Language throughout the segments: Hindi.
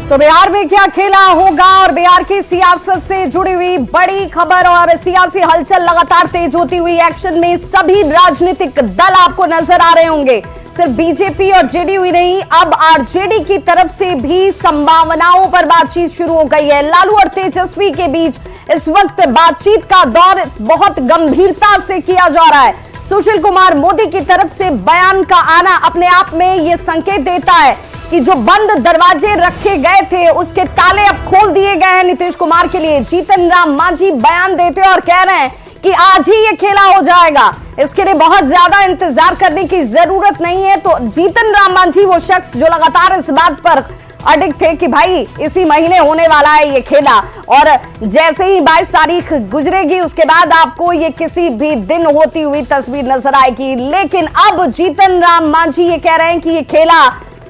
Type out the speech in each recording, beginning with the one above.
तो बिहार में क्या खेला होगा और बिहार की सियासत से जुड़ी हुई बड़ी खबर और सियासी हलचल लगातार तेज होती हुई एक्शन में सभी राजनीतिक दल आपको नजर आ रहे होंगे। सिर्फ बीजेपी और जेडीयू ही नहीं, अब आरजेडी की तरफ से भी संभावनाओं पर बातचीत शुरू हो गई है। लालू और तेजस्वी के बीच इस वक्त बातचीत का दौर बहुत गंभीरता से किया जा रहा है। सुशील कुमार मोदी की तरफ से बयान का आना अपने आप में यह संकेत देता है कि जो बंद दरवाजे रखे गए थे उसके ताले अब खोल दिए गए हैं नीतीश कुमार के लिए। जीतन राम मांझी बयान देते और कह रहे हैं कि आज ही ये खेला हो जाएगा, इसके लिए बहुत ज्यादा इंतजार करने की जरूरत नहीं है। तो जीतन राम मांझी वो शख्स जो लगातार इस बात पर अडिग थे कि भाई इसी महीने होने वाला है ये खेला, और जैसे ही 22 तारीख गुजरेगी उसके बाद आपको ये किसी भी दिन होती हुई तस्वीर नजर आएगी। लेकिन अब जीतन राम मांझी ये कह रहे हैं कि ये खेला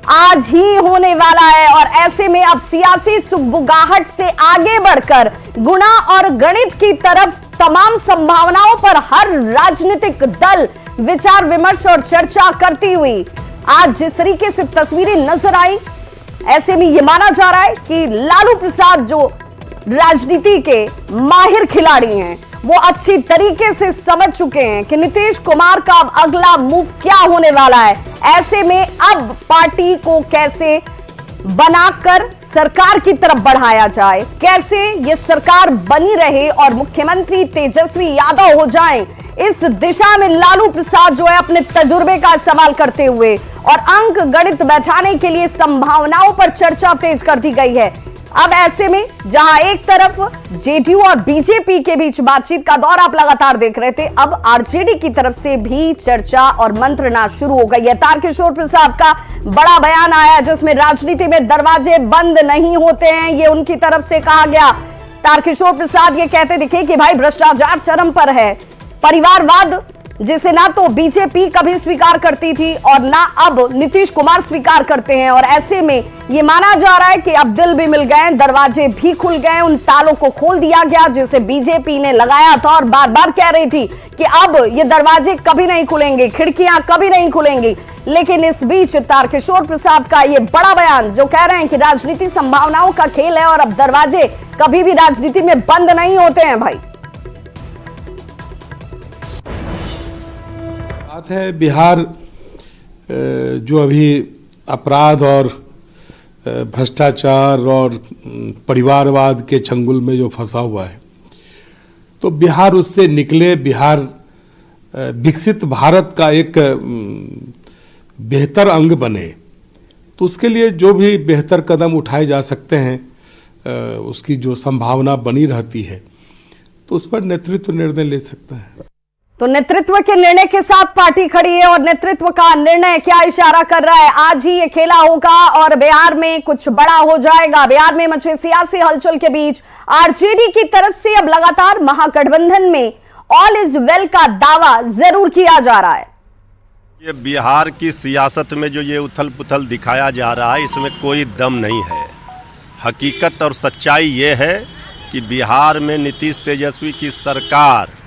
आज ही होने वाला है, और ऐसे में अब सियासी सुगबुगाहट से आगे बढ़कर गुणा और गणित की तरफ तमाम संभावनाओं पर हर राजनीतिक दल विचार विमर्श और चर्चा करती हुई आज जिस तरीके से तस्वीरें नजर आई, ऐसे में यह माना जा रहा है कि लालू प्रसाद जो राजनीति के माहिर खिलाड़ी हैं वो अच्छी तरीके से समझ चुके हैं कि नीतीश कुमार का अब अगला मूव क्या होने वाला है। ऐसे में अब पार्टी को कैसे बनाकर सरकार की तरफ बढ़ाया जाए, कैसे ये सरकार बनी रहे और मुख्यमंत्री तेजस्वी यादव हो जाएं, इस दिशा में लालू प्रसाद जो है अपने तजुर्बे का इस्तेमाल करते हुए और अंक गणित बैठाने के लिए संभावनाओं पर चर्चा तेज कर दी गई है। अब ऐसे में जहां एक तरफ जेडीयू और बीजेपी के बीच बातचीत का दौर आप लगातार देख रहे थे, अब आरजेडी की तरफ से भी चर्चा और मंत्रणा शुरू हो गई है। तारकिशोर प्रसाद का बड़ा बयान आया जिसमें राजनीति में दरवाजे बंद नहीं होते हैं, ये उनकी तरफ से कहा गया। तारकिशोर प्रसाद ये कहते दिखे कि भाई भ्रष्टाचार चरम पर है, परिवारवाद जिसे ना तो बीजेपी कभी स्वीकार करती थी और ना अब नीतीश कुमार स्वीकार करते हैं, और ऐसे में ये माना जा रहा है कि अब दिल भी मिल गए, दरवाजे भी खुल गए, उन तालों को खोल दिया गया जिसे बीजेपी ने लगाया था और बार बार कह रही थी कि अब ये दरवाजे कभी नहीं खुलेंगे, खिड़कियां कभी नहीं खुलेंगी। लेकिन इस बीच तारकिशोर प्रसाद का ये बड़ा बयान जो कह रहे हैं कि राजनीति संभावनाओं का खेल है और अब दरवाजे कभी भी राजनीति में बंद नहीं होते हैं। भाई बात है बिहार जो अभी अपराध और भ्रष्टाचार और परिवारवाद के चंगुल में जो फंसा हुआ है, तो बिहार उससे निकले, बिहार विकसित भारत का एक बेहतर अंग बने, तो उसके लिए जो भी बेहतर कदम उठाए जा सकते हैं उसकी जो संभावना बनी रहती है, तो उस पर नेतृत्व निर्णय ले सकता है। तो नेतृत्व के निर्णय के साथ पार्टी खड़ी है और नेतृत्व का निर्णय क्या इशारा कर रहा है, आज ही ये खेला होगा और बिहार में कुछ बड़ा हो जाएगा। बिहार में मचे सियासी हलचल के बीच आरजेडी की तरफ से अब लगातार महागठबंधन में ऑल इज वेल का दावा जरूर किया जा रहा है। ये बिहार की सियासत में जो ये उथल पुथल दिखाया जा रहा है, इसमें कोई दम नहीं है। हकीकत और सच्चाई ये है कि बिहार में नीतीश तेजस्वी की सरकार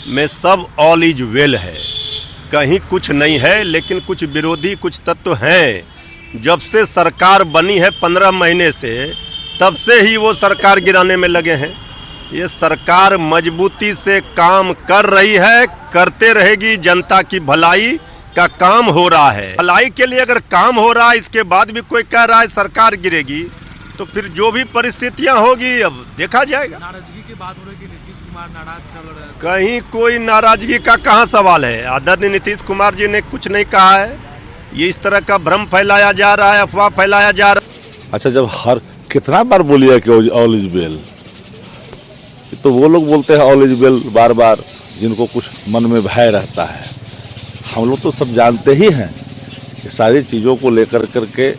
में सब ऑल इज वेल है, कहीं कुछ नहीं है। लेकिन कुछ विरोधी कुछ तत्व हैं, जब से सरकार बनी है 15 महीने से, तब से ही वो सरकार गिराने में लगे हैं। ये सरकार मजबूती से काम कर रही है, करते रहेगी। जनता की भलाई का काम हो रहा है, भलाई के लिए अगर काम हो रहा है, इसके बाद भी कोई कह रहा है सरकार गिरेगी, तो फिर जो भी परिस्थितियां होगी अब देखा जाएगा। नाराजगी की बात हो रही है, नीतीश कुमार नाराज चल रहे हैं। कहीं कोई नाराजगी का कहाँ सवाल है। आदरणीय नीतीश कुमार जी ने कुछ नहीं कहा है, ये इस तरह का भ्रम फैलाया जा रहा है, अफवाह फैलाया जा रहा है। अच्छा, जब हर कितना बार बोलिए कि ऑल इज वेल, तो वो लोग बोलते हैं ऑल इज वेल बार बार, जिनको कुछ मन में भय रहता है। हम लोग तो सब जानते ही हैं कि सारी चीज़ों को लेकर करके